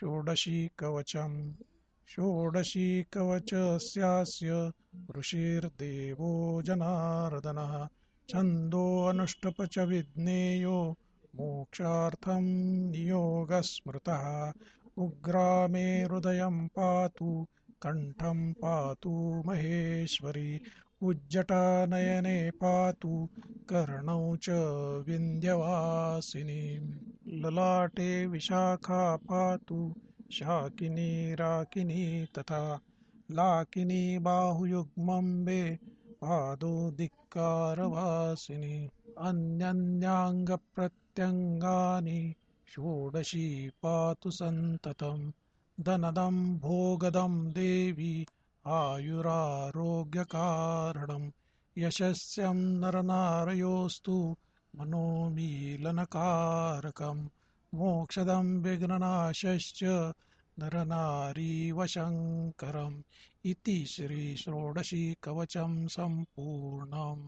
षोडशी कवचम् षोडशी कवचस्यास्य ऋषिर्देवो जनार्दनः छन्दोऽनुष्टुप् च विज्ञेयो मोक्षार्थं नियोगः स्मृतः उग्रामे हृदयं पातु कण्ठं पातु महेश्वरी उज्जटानयने पातु कर्णौ च विन्ध्यवासिनी ललाटे विशाखा पातु शाकिनी राकिनी तथा लाकिनी बाहुयुग्मम्बे पादो धिक्कारवासिनी अन्यन्याङ्गप्रत्यङ्गानि षोडशी पातु सन्ततं धनदं भोगदं देवी आयुरारोग्यकारणं यशस्यं नरनारयोस्तु मनोमीलनकारकं मोक्षदं विघ्ननाशश्च नरनारीवशङ्करम् इति श्री षोडशी कवचं सम्पूर्णम्।